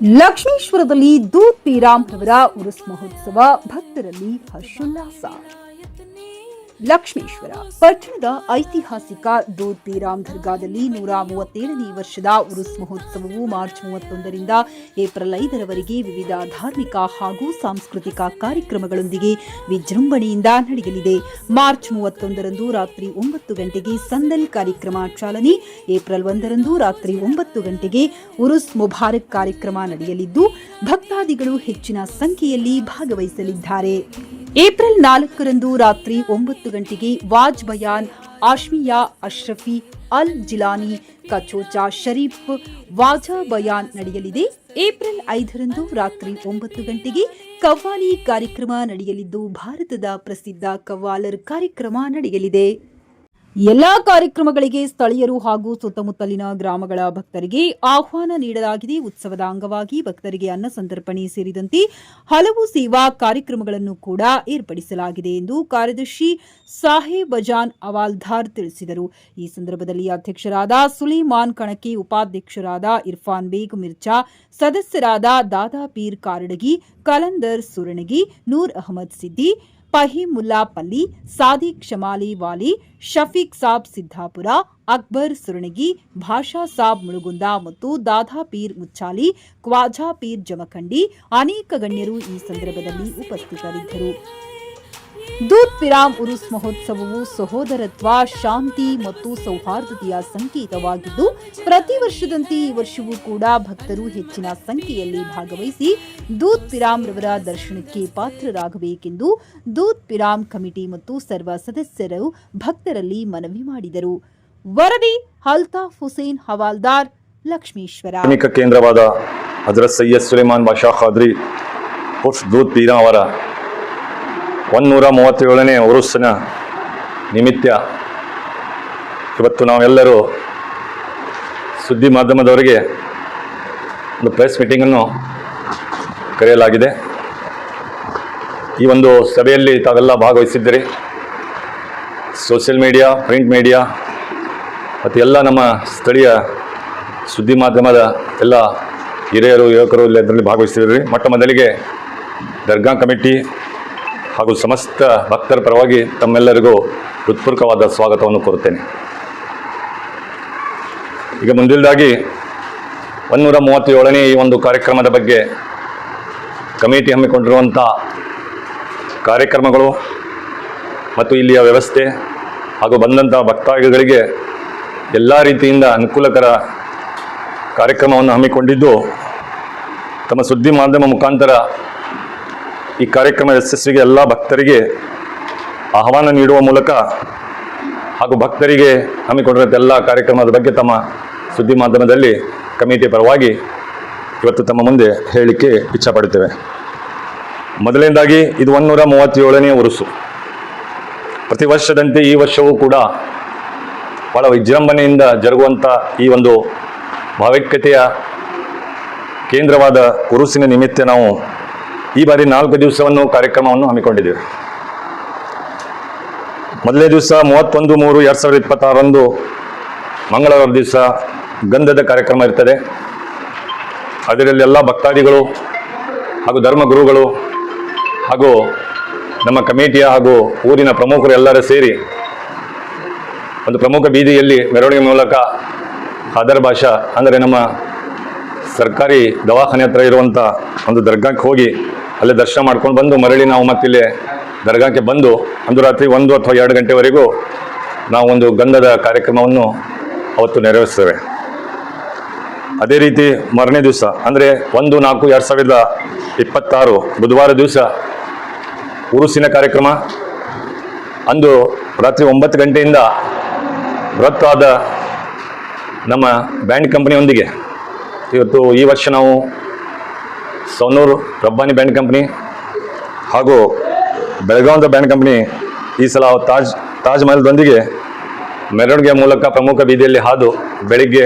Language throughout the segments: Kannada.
ಲಕ್ಷ್ಮೇಶ್ವರದಲ್ಲಿ ದೂದ್ ಪೀರಾಮ್ ರವರ ಉರುಸ್ ಮಹೋತ್ಸವ ಭಕ್ತರಲ್ಲಿ ಹರ್ಷೋಲ್ಲಾಸ. ಲಕ್ಷ್ಮೇಶ್ವರ ಪಟ್ಟಣದ ಐತಿಹಾಸಿಕ ದೂದ್ ಪೀರಾಮ್ ದರ್ಗಾದಲ್ಲಿ 137ನೇ ವರ್ಷದ ಉರುಸ್ ಮಹೋತ್ಸವವು ಮಾರ್ಚ್ 31ರಿಂದ ಏಪ್ರಿಲ್ 5ರವರೆಗೆ ವಿವಿಧ ಧಾರ್ಮಿಕ ಹಾಗೂ ಸಾಂಸ್ಕೃತಿಕ ಕಾರ್ಯಕ್ರಮಗಳೊಂದಿಗೆ ವಿಜೃಂಭಣೆಯಿಂದ ನಡೆಯಲಿದೆ. ಮಾರ್ಚ್ 31ರಂದು ರಾತ್ರಿ 9 ಗಂಟೆಗೆ ಸಂದಲ್ ಕಾರ್ಯಕ್ರಮ ಚಾಲನೆ, ಏಪ್ರಿಲ್ 1ರಂದು ರಾತ್ರಿ 9 ಗಂಟೆಗೆ ಉರುಸ್ ಮುಬಾರಕ್ ಕಾರ್ಯಕ್ರಮ ನಡೆಯಲಿದ್ದು ಭಕ್ತಾದಿಗಳು ಹೆಚ್ಚಿನ ಸಂಖ್ಯೆಯಲ್ಲಿ ಭಾಗವಹಿಸಲಿದ್ದಾರೆ. ಏಪ್ರಿಲ್ 4ರಂದು ರಾತ್ರಿ 9 ಗಂಟೆಗೆ ವಾಜ್ ಬಯಾನ್ ಆಶ್ಮಿಯಾ ಅಶ್ರಫಿ ಅಲ್ ಜಿಲಾನಿ ಕಚೋಚಾ ಶರೀಫ್ ವಾಜಾ ಬಯಾನ್ ನಡೆಯಲಿದೆ. ಏಪ್ರಿಲ್ 5ರಂದು ರಾತ್ರಿ 9 ಗಂಟೆಗೆ ಕವ್ವಾಲಿ ಕಾರ್ಯಕ್ರಮ ನಡೆಯಲಿದ್ದು ಭಾರತದ ಪ್ರಸಿದ್ಧ ಕವ್ವಾಲರ್ ಕಾರ್ಯಕ್ರಮ ನಡೆಯಲಿದೆ. ಎಲ್ಲಾ ಕಾರ್ಯಕ್ರಮಗಳಿಗೆ ಸ್ಥಳೀಯರು ಹಾಗೂ ಸುತ್ತಮುತ್ತಲಿನ ಗ್ರಾಮಗಳ ಭಕ್ತರಿಗೆ ಆಹ್ವಾನ ನೀಡಲಾಗಿದೆ. ಉತ್ಸವದ ಅಂಗವಾಗಿ ಭಕ್ತರಿಗೆ ಅನ್ನ ಸಂತರ್ಪಣೆ ಸೇರಿದಂತೆ ಹಲವು ಸೇವಾ ಕಾರ್ಯಕ್ರಮಗಳನ್ನು ಕೂಡ ಏರ್ಪಡಿಸಲಾಗಿದೆ ಎಂದು ಕಾರ್ಯದರ್ಶಿ ಸಾಹೇಬ್ ಬಜಾನ್ ಅವಾಲ್ದಾರ್ ತಿಳಿಸಿದರು. ಈ ಸಂದರ್ಭದಲ್ಲಿ ಅಧ್ಯಕ್ಷರಾದ ಸುಲೇಮಾನ್ ಕಣಕೆ, ಉಪಾಧ್ಯಕ್ಷರಾದ ಇರ್ಫಾನ್ ಬೇಗ್ ಮಿರ್ಚಾ, ಸದಸ್ಯರಾದ ದಾದಾ ಪೀರ್ ಕಾರಡಗಿ, ಕಲಂದರ್ ಸುರಣಗಿ, ನೂರ್ ಅಹಮದ್ ಸಿದ್ದಿ, ಫಹೀಮುಲ್ಲಾ ಪಲ್ಲಿ, ಸಾದಿಕ್ ಶಮಾಲಿ ವಾಲಿ, ಶಫೀಕ್ ಸಾಬ್ ಸಿದ್ದಾಪುರ, ಅಕ್ಬರ್ ಸುರಣಗಿ, ಭಾಷಾ ಸಾಬ್ ಮುಳುಗುಂದ ಮತ್ತು ದಾದಾ ಪೀರ್ ಮುಚ್ಚಾಲಿ, ಕ್ವಾಜಾ ಪೀರ್ ಜಮಖಂಡಿ ಅನೇಕ ಗಣ್ಯರು ಈ ಸಂದರ್ಭದಲ್ಲಿ ಉಪಸ್ಥಿತರಿದ್ದರು. ದೂದ್ ಪೀರಾಮ್ ಉರುಸ್ ಮಹೋತ್ಸವವು ಸಹೋದರತ್ವ, ಶಾಂತಿ ಮತ್ತು ಸೌಹಾರ್ದತೆಯ ಸಂಕೇತವಾಗಿದ್ದು ಪ್ರತಿ ವರ್ಷದಂತೆ ಈ ವರ್ಷವೂ ಕೂಡ ಭಕ್ತರು ಹೆಚ್ಚಿನ ಸಂಖ್ಯೆಯಲ್ಲಿ ಭಾಗವಹಿಸಿ ದೂದ್ ಪೀರಾಮ್ ರವರ ದರ್ಶನಕ್ಕೆ ಪಾತ್ರರಾಗಬೇಕೆಂದು ದೂದ್ ಪೀರಾಮ್ ಕಮಿಟಿ ಮತ್ತು ಸರ್ವ ಸದಸ್ಯರು ಭಕ್ತರಲ್ಲಿ ಮನವಿ ಮಾಡಿದರು. ವರದಿ ಅಲ್ತಾಫ್ ಹುಸೇನ್ ಹವಾಲ್ದಾರ್, ಲಕ್ಷ್ಮೇಶ್ವರ. ಕೇಂದ್ರವಾದ ಹಜರತ್ ಸೈಯದ್ ಸುಲೇಮಾನ್ ಬಾಷಾ ಖಾದ್ರಿ ಉರ್ಫ್ ದೂದ್ ಪೀರಾಮ್ ಅವರ 137ನೇ ಉರುಸ್ಸಿನ ನಿಮಿತ್ತ ಇವತ್ತು ನಾವೆಲ್ಲರೂ ಸುದ್ದಿ ಮಾಧ್ಯಮದವರಿಗೆ ಒಂದು ಪ್ರೆಸ್ ಮೀಟಿಂಗನ್ನು ಕರೆಯಲಾಗಿದೆ. ಈ ಒಂದು ಸಭೆಯಲ್ಲಿ ತಾವೆಲ್ಲ ಭಾಗವಹಿಸಿದ್ದೀರಿ. ಸೋಷಿಯಲ್ ಮೀಡಿಯಾ, ಪ್ರಿಂಟ್ ಮೀಡಿಯಾ ಮತ್ತು ಎಲ್ಲ ನಮ್ಮ ಸ್ಥಳೀಯ ಸುದ್ದಿ ಮಾಧ್ಯಮದ ಎಲ್ಲ ಹಿರಿಯರು, ಯುವಕರು ಎಲ್ಲ ಇದರಲ್ಲಿ ಭಾಗವಹಿಸಿದ್ದೀರಿ. ಮೊಟ್ಟ ಮೊದಲಿಗೆ ದರ್ಗಾ ಕಮಿಟಿ ಹಾಗೂ ಸಮಸ್ತ ಭಕ್ತರ ಪರವಾಗಿ ತಮ್ಮೆಲ್ಲರಿಗೂ ಹೃತ್ಪೂರ್ವಕವಾದ ಸ್ವಾಗತವನ್ನು ಕೋರುತ್ತೇನೆ. ಈಗ ಮುಂದಿನದಾಗಿ 137ನೇ ಈ ಒಂದು ಕಾರ್ಯಕ್ರಮದ ಬಗ್ಗೆ ಕಮಿಟಿ ಹಮ್ಮಿಕೊಂಡಿರುವಂಥ ಕಾರ್ಯಕ್ರಮಗಳು ಮತ್ತು ಇಲ್ಲಿಯ ವ್ಯವಸ್ಥೆ ಹಾಗೂ ಬಂದಂಥ ಭಕ್ತಾದಿಗಳಿಗೆ ಎಲ್ಲ ರೀತಿಯಿಂದ ಅನುಕೂಲಕರ ಕಾರ್ಯಕ್ರಮವನ್ನು ಹಮ್ಮಿಕೊಂಡಿದ್ದು ತಮ್ಮ ಸುದ್ದಿ ಮಾಧ್ಯಮ ಮುಖಾಂತರ ಈ ಕಾರ್ಯಕ್ರಮ ಯಶಸ್ವಿಗೆ ಎಲ್ಲ ಭಕ್ತರಿಗೆ ಆಹ್ವಾನ ನೀಡುವ ಮೂಲಕ ಹಾಗೂ ಭಕ್ತರಿಗೆ ಹಮ್ಮಿಕೊಂಡಿರುವಂಥ ಎಲ್ಲ ಕಾರ್ಯಕ್ರಮದ ಬಗ್ಗೆ ತಮ್ಮ ಸುದ್ದಿ ಮಾಧ್ಯಮದಲ್ಲಿ ಕಮಿಟಿ ಪರವಾಗಿ ಇವತ್ತು ತಮ್ಮ ಮುಂದೆ ಹೇಳಲಿಕ್ಕೆ ಇಚ್ಛಪಡುತ್ತೇವೆ. ಮೊದಲನೇದಾಗಿ ಇದು 137ನೇ ಉರುಸು. ಪ್ರತಿ ವರ್ಷದಂತೆ ಈ ವರ್ಷವೂ ಕೂಡ ಬಹಳ ವಿಜೃಂಭಣೆಯಿಂದ ಜರುಗುವಂಥ ಈ ಒಂದು ಭಾವೈಕ್ಯತೆಯ ಕೇಂದ್ರವಾದ ಉರುಸಿನ ನಿಮಿತ್ತ ನಾವು ಈ ಬಾರಿ 4 ದಿವಸವನ್ನು ಕಾರ್ಯಕ್ರಮವನ್ನು ಹಮ್ಮಿಕೊಂಡಿದ್ದೇವೆ. ಮೊದಲನೇ ದಿವಸ 31/3/2026ರಂದು ಮಂಗಳವಾರ ದಿವಸ ಗಂಧದ ಕಾರ್ಯಕ್ರಮ ಇರ್ತದೆ. ಅದರಲ್ಲಿ ಎಲ್ಲ ಭಕ್ತಾದಿಗಳು ಹಾಗೂ ಧರ್ಮಗುರುಗಳು ಹಾಗೂ ನಮ್ಮ ಕಮಿಟಿಯ ಹಾಗೂ ಊರಿನ ಪ್ರಮುಖರು ಎಲ್ಲರೂ ಸೇರಿ ಒಂದು ಪ್ರಮುಖ ಬೀದಿಯಲ್ಲಿ ಮೆರವಣಿಗೆ ಮೂಲಕ ಹಾದರ್ ಭಾಷಾ ಅಂದರೆ ನಮ್ಮ ಸರ್ಕಾರಿ ದವಾಖಾನೆ ಹತ್ರ ಇರುವಂಥ ಒಂದು ದರ್ಗಾಕ್ಕೆ ಹೋಗಿ ಅಲ್ಲೇ ದರ್ಶನ ಮಾಡ್ಕೊಂಡು ಬಂದು ಮರಳಿ ನಾವು ಮತ್ತಿಲ್ಲಿ ದರ್ಗಾಕ್ಕೆ ಬಂದು ಅಂದು ರಾತ್ರಿ 1 ಅಥವಾ 2 ಗಂಟೆವರೆಗೂ ನಾವು ಒಂದು ಗಂಧದ ಕಾರ್ಯಕ್ರಮವನ್ನು ಅವತ್ತು ನೆರವೇರಿಸ್ತೇವೆ. ಅದೇ ರೀತಿ ಮರನೇ ದಿವಸ ಅಂದರೆ 1/4/2026 ಬುಧವಾರ ದಿವಸ ಉರುಸಿನ ಕಾರ್ಯಕ್ರಮ. ಅಂದು ರಾತ್ರಿ 9 ಗಂಟೆಯಿಂದ ಬೃಹತ್ತಾದ ನಮ್ಮ ಬ್ಯಾಂಡ್ ಕಂಪನಿಯೊಂದಿಗೆ ಇವತ್ತು ಈ ವರ್ಷ ನಾವು ಸೌನೂರು ರಬ್ಬಾನಿ ಬ್ಯಾಂಡ್ ಕಂಪ್ನಿ ಹಾಗೂ ಬೆಳಗಾವಿದ ಬ್ಯಾಂಡ್ ಕಂಪ್ನಿ ಈ ಸಲ ತಾಜ್ ಮಹಲ್ದೊಂದಿಗೆ ಮೆರವಣಿಗೆ ಮೂಲಕ ಪ್ರಮುಖ ಬೀದಿಯಲ್ಲಿ ಹಾದು ಬೆಳಿಗ್ಗೆ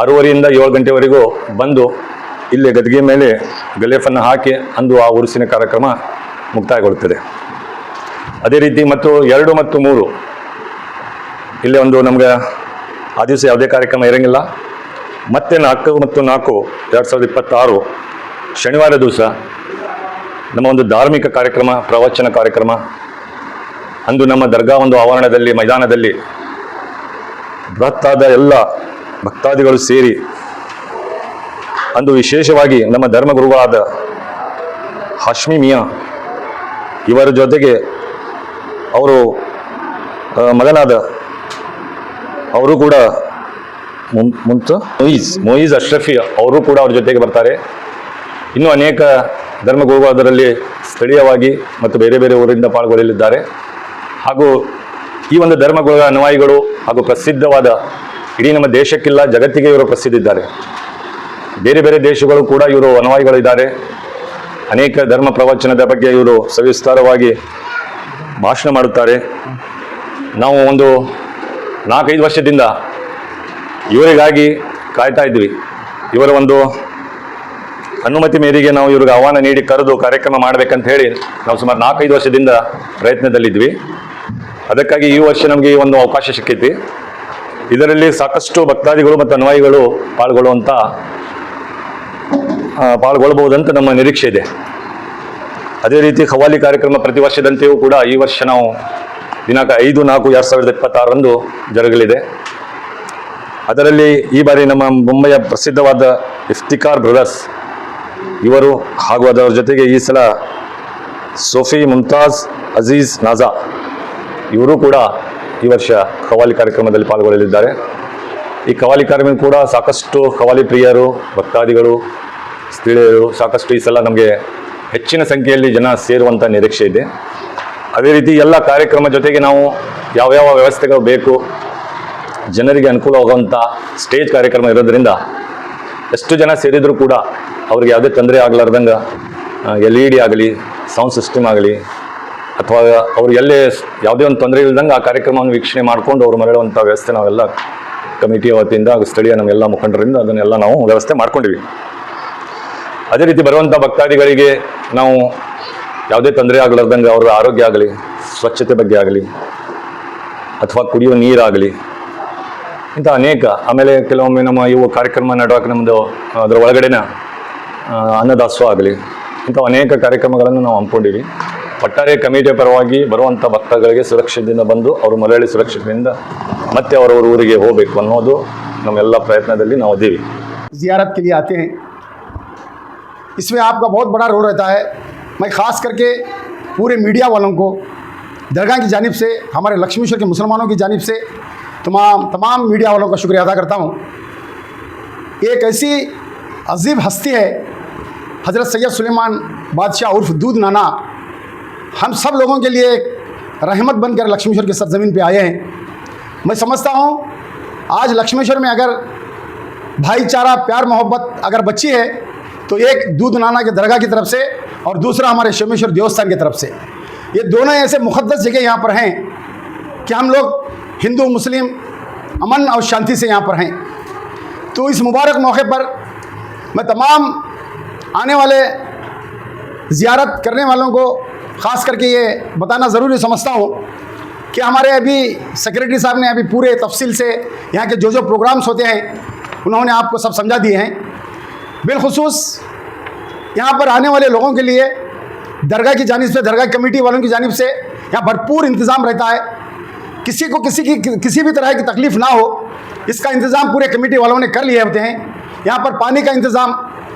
6:30ರಿಂದ 7 ಗಂಟೆವರೆಗೂ ಬಂದು ಇಲ್ಲಿ ಗದ್ಗೆ ಮೇಲೆ ಗಲೇಫನ್ನು ಹಾಕಿ ಅಂದು ಆ ಉರುಸಿನ ಕಾರ್ಯಕ್ರಮ ಮುಕ್ತಾಯಗೊಳ್ಳುತ್ತದೆ. ಅದೇ ರೀತಿ ಮತ್ತು 2 ಮತ್ತು 3 ಇಲ್ಲೇ ಒಂದು ನಮಗೆ ಆ ದಿವಸ ಯಾವುದೇ ಕಾರ್ಯಕ್ರಮ ಇರೋಂಗಿಲ್ಲ. ಮತ್ತೆ 4 ಮತ್ತು 4/2026 ಶನಿವಾರ ದಿವಸ ನಮ್ಮ ಒಂದು ಧಾರ್ಮಿಕ ಕಾರ್ಯಕ್ರಮ, ಪ್ರವಚನ ಕಾರ್ಯಕ್ರಮ ಅಂದು ನಮ್ಮ ದರ್ಗಾ ಒಂದು ಆವರಣದಲ್ಲಿ, ಮೈದಾನದಲ್ಲಿ ಬೃಹತ್ತಾದ ಎಲ್ಲ ಭಕ್ತಾದಿಗಳು ಸೇರಿ ಅಂದು ವಿಶೇಷವಾಗಿ ನಮ್ಮ ಧರ್ಮಗುರುಗಳಾದ ಹಾಶ್ಮಿ ಮಿಯಾ ಇವರ ಜೊತೆಗೆ ಅವರು ಮಗನಾದ ಅವರು ಕೂಡ ಮೊಯೀಜ್ ಅಶ್ರಫಿ ಅವರು ಕೂಡ ಅವ್ರ ಜೊತೆಗೆ ಬರ್ತಾರೆ. ಇನ್ನೂ ಅನೇಕ ಧರ್ಮಗುರುಗಳು ಅದರಲ್ಲಿ ಸ್ಥಳೀಯವಾಗಿ ಮತ್ತು ಬೇರೆ ಬೇರೆ ಊರಿಂದ ಪಾಲ್ಗೊಳ್ಳಲಿದ್ದಾರೆ. ಹಾಗೂ ಈ ಒಂದು ಧರ್ಮಗುರುಗಳ ಅನುಯಾಯಿಗಳು ಹಾಗೂ ಪ್ರಸಿದ್ಧವಾದ, ಇಡೀ ನಮ್ಮ ದೇಶಕ್ಕಿಲ್ಲ ಜಗತ್ತಿಗೆ ಇವರು ಪ್ರಸಿದ್ಧಿದ್ದಾರೆ. ಬೇರೆ ಬೇರೆ ದೇಶಗಳು ಕೂಡ ಇವರು ಅನುಯಾಯಿಗಳಿದ್ದಾರೆ. ಅನೇಕ ಧರ್ಮ ಪ್ರವಚನದ ಬಗ್ಗೆ ಇವರು ಸವಿಸ್ತಾರವಾಗಿ ಭಾಷಣ ಮಾಡುತ್ತಾರೆ. ನಾವು ಒಂದು 4-5 ವರ್ಷದಿಂದ ಇವರಿಗಾಗಿ ಕಾಯ್ತಾ ಇದ್ವಿ. ಇವರ ಒಂದು ಅನುಮತಿ ಮೇರೆಗೆ ನಾವು ಇವ್ರಿಗೆ ಆಹ್ವಾನ ನೀಡಿ ಕರೆದು ಕಾರ್ಯಕ್ರಮ ಮಾಡಬೇಕಂತ ಹೇಳಿ ನಾವು ಸುಮಾರು 4-5 ವರ್ಷದಿಂದ ಪ್ರಯತ್ನದಲ್ಲಿದ್ವಿ. ಅದಕ್ಕಾಗಿ ಈ ವರ್ಷ ನಮಗೆ ಈ ಒಂದು ಅವಕಾಶ ಸಿಕ್ಕೈತಿ. ಇದರಲ್ಲಿ ಸಾಕಷ್ಟು ಭಕ್ತಾದಿಗಳು ಮತ್ತು ಅನುಯಾಯಿಗಳು ಪಾಲ್ಗೊಳ್ಳಬಹುದಂತ ನಮ್ಮ ನಿರೀಕ್ಷೆ ಇದೆ. ಅದೇ ರೀತಿ ಖವಾಲಿ ಕಾರ್ಯಕ್ರಮ ಪ್ರತಿ ವರ್ಷದಂತೆಯೂ ಕೂಡ ಈ ವರ್ಷ ನಾವು ದಿನಾಂಕ 5/4/2026 ಜರುಗಲಿದೆ. ಅದರಲ್ಲಿ ಈ ಬಾರಿ ನಮ್ಮ ಮುಂಬೈಯ ಪ್ರಸಿದ್ಧವಾದ ಇಫ್ತಿಕಾರ್ ಬ್ರದರ್ಸ್ ಇವರು ಹಾಗೂ ಅದರ ಜೊತೆಗೆ ಈ ಸಲ ಸೋಫಿ ಮುಮ್ತಾಜ್ ಅಜೀಜ್ ನಾಜಾ ಇವರು ಕೂಡ ಈ ವರ್ಷ ಖವಾಲಿ ಕಾರ್ಯಕ್ರಮದಲ್ಲಿ ಪಾಲ್ಗೊಳ್ಳಲಿದ್ದಾರೆ. ಈ ಖವಾಲಿ ಕಾರ್ಯಕ್ರಮ ಕೂಡ ಸಾಕಷ್ಟು ಖವಾಲಿ ಪ್ರಿಯರು, ಭಕ್ತಾದಿಗಳು, ಸ್ಥಳೀಯರು ಸಾಕಷ್ಟು ಈ ಸಲ ನಮಗೆ ಹೆಚ್ಚಿನ ಸಂಖ್ಯೆಯಲ್ಲಿ ಜನ ಸೇರುವಂಥ ನಿರೀಕ್ಷೆ ಇದೆ. ಅದೇ ರೀತಿ ಎಲ್ಲ ಕಾರ್ಯಕ್ರಮ ಜೊತೆಗೆ ನಾವು ಯಾವ್ಯಾವ ವ್ಯವಸ್ಥೆಗಳು ಬೇಕು, ಜನರಿಗೆ ಅನುಕೂಲವಾಗುವಂಥ ಸ್ಟೇಜ್ ಕಾರ್ಯಕ್ರಮ ಇರೋದರಿಂದ ಎಷ್ಟು ಜನ ಸೇರಿದರೂ ಕೂಡ ಅವ್ರಿಗೆ ಯಾವುದೇ ತೊಂದರೆ ಆಗಲಾರ್ದಂಗೆ LED ಆಗಲಿ, ಸೌಂಡ್ ಸಿಸ್ಟಮ್ ಆಗಲಿ, ಅಥವಾ ಅವ್ರು ಎಲ್ಲೇ ಯಾವುದೇ ಒಂದು ತೊಂದರೆ ಇಲ್ಲದಂಗೆ ಆ ಕಾರ್ಯಕ್ರಮವನ್ನು ವೀಕ್ಷಣೆ ಮಾಡಿಕೊಂಡು ಅವ್ರು ಮರಳುವಂಥ ವ್ಯವಸ್ಥೆ ನಾವೆಲ್ಲ ಕಮಿಟಿಯ ವತಿಯಿಂದ ಹಾಗೂ ಸ್ಥಳೀಯ ನಮ್ಮೆಲ್ಲ ಮುಖಂಡರಿಂದ ಅದನ್ನೆಲ್ಲ ನಾವು ವ್ಯವಸ್ಥೆ ಮಾಡ್ಕೊಂಡಿವಿ. ಅದೇ ರೀತಿ ಬರುವಂಥ ಭಕ್ತಾದಿಗಳಿಗೆ ನಾವು ಯಾವುದೇ ತೊಂದರೆ ಆಗಲಾರ್ದಂಗೆ ಅವ್ರ ಆರೋಗ್ಯ ಆಗಲಿ, ಸ್ವಚ್ಛತೆ ಬಗ್ಗೆ ಆಗಲಿ, ಅಥವಾ ಕುಡಿಯುವ ನೀರಾಗಲಿ, ಇಂಥ ಅನೇಕ, ಆಮೇಲೆ ಕೆಲವೊಮ್ಮೆ ನಮ್ಮ ಇವು ಕಾರ್ಯಕ್ರಮ ನಡುವಾಗ ನಮ್ಮದು ಅದರ ಒಳಗಡೆನ ಅನ್ನದಾಸೋಹ ಆಗಲಿ, ಇಂಥ ಅನೇಕ ಕಾರ್ಯಕ್ರಮಗಳನ್ನು ನಾವು ಹಮ್ಮಿಕೊಂಡಿವಿ. ಒಟ್ಟಾರೆ ಕಮಿಟಿಯ ಪರವಾಗಿ ಬರುವಂಥ ಭಕ್ತಗಳಿಗೆ ಸುರಕ್ಷತೆಯಿಂದ ಬಂದು ಅವರು ಮರಳಿ ಸುರಕ್ಷತೆಯಿಂದ ಮತ್ತೆ ಅವರವ್ರ ಊರಿಗೆ ಹೋಗಬೇಕು ಅನ್ನೋದು ನಮ್ಮೆಲ್ಲ ಪ್ರಯತ್ನದಲ್ಲಿ ನಾವು ಇದ್ದೀವಿ. ज़ियारत के लिए आते हैं, इसमें आपका बहुत बड़ा रोल रहता है. मैं ख़ास करके पूरे मीडिया वालों को दरगाह की जानिब से, हमारे लक्ष्मीश्वर के मुसलमानों की जानिब से तमाम मीडिया वालों का शुक्रिया अदा करता हूँ. एक ऐसी अजीब हस्ती है हज़रत सैयद सुलेमान बादशाह उर्फ दूध नाना, हम सब लोगों के लिए एक रहमत बनकर लक्ष्मीश्वर की सरजमीन पे आए हैं. मैं समझता हूँ आज लक्ष्मीश्वर में अगर भाईचारा, प्यार, मोहब्बत अगर बची है तो एक दूध नाना के दरगाह की तरफ से और दूसरा हमारे सोमेश्वर देवस्थान की तरफ से. ये दोनों ऐसे मुक़द्दस जगह यहाँ पर हैं कि हम लोग हिंदू मुस्लिम अमन और शांति से यहाँ पर हैं. तो इस मुबारक मौके पर मैं तमाम आने वाले ज़ियारत करने वालों को ख़ास करके ये बताना ज़रूरी समझता हूँ कि हमारे अभी सेक्रेटरी साहब ने अभी पूरे तफसील से यहाँ के जो प्रोग्राम्स होते हैं उन्होंने आपको सब समझा दिए हैं. बिलखुसूस यहाँ पर आने वाले लोगों के लिए दरगाह की जानिब से, दरगाह कमेटी वालों की जानिब से यहाँ भरपूर इंतज़ाम रहता है. किसी को किसी भी तरह की तकलीफ़ ना हो, इसका इंतज़ाम पूरे कमेटी वालों ने कर लिए होते हैं. यहाँ पर पानी का इंतज़ाम,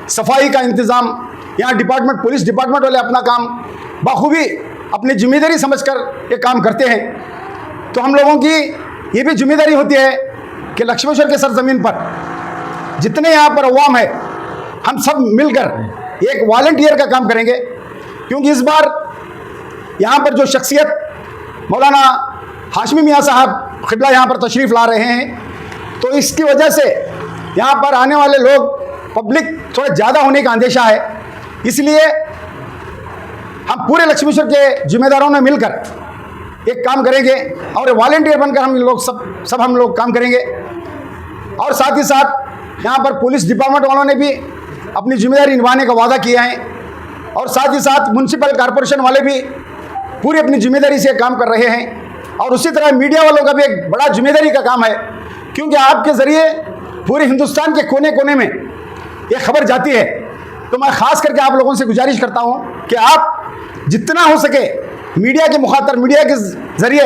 सफाई का इंतज़ाम, यहाँ डिपार्टमेंट, पुलिस डिपार्टमेंट वाले अपना काम बखूबी अपनी जिम्मेदारी समझकर ये काम करते हैं. तो हम लोगों की ये भी जिम्मेदारी होती है कि लक्ष्मेश्वर के सरजमीन पर जितने यहाँ पर अवाम है, हम सब मिलकर एक वॉलंटियर का काम करेंगे. क्योंकि इस बार यहाँ पर जो शख्सियत मौलाना हाशमी मियाँ साहब क़िबला यहाँ पर तशरीफ़ ला रहे हैं, तो इसकी वजह से यहाँ पर आने वाले लोग, पब्लिक थोड़ा ज़्यादा होने का अंदेशा है. इसलिए हम पूरे लक्ष्मीश्वर के जिम्मेदारों ने मिलकर एक काम करेंगे और वॉलंटियर बनकर हम लोग सब हम लोग काम करेंगे. और साथ ही साथ यहाँ पर पुलिस डिपार्टमेंट वालों ने भी अपनी जिम्मेदारी निभाने का वादा किया है और साथ ही साथ म्यूनसिपल कॉरपोरेशन वाले भी पूरी अपनी जिम्मेदारी से काम कर रहे हैं. और उसी तरह मीडिया वालों का भी एक बड़ा जिम्मेदारी का काम है, क्योंकि आपके ज़रिए पूरे हिंदुस्तान के कोने कोने में ये खबर जाती है। तो मैं ख़ास करके आप लोगों से गुजारिश करता हूँ कि आप जितना हो सके मीडिया के मुखातर, मीडिया के ज़रिए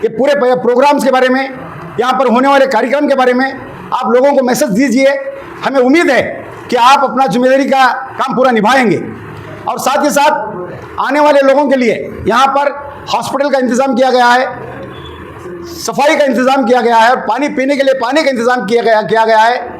ये पूरे प्रोग्राम्स के बारे में, यहाँ पर होने वाले कार्यक्रम के बारे में आप लोगों को मैसेज दीजिए। हमें उम्मीद है कि आप अपना जिम्मेदारी का काम पूरा निभाएंगे। और साथ ही साथ आने वाले लोगों के लिए यहाँ पर हॉस्पिटल का इंतज़ाम किया गया है, सफाई का इंतज़ाम किया गया है और पानी पीने के लिए पानी का इंतज़ाम किया गया है।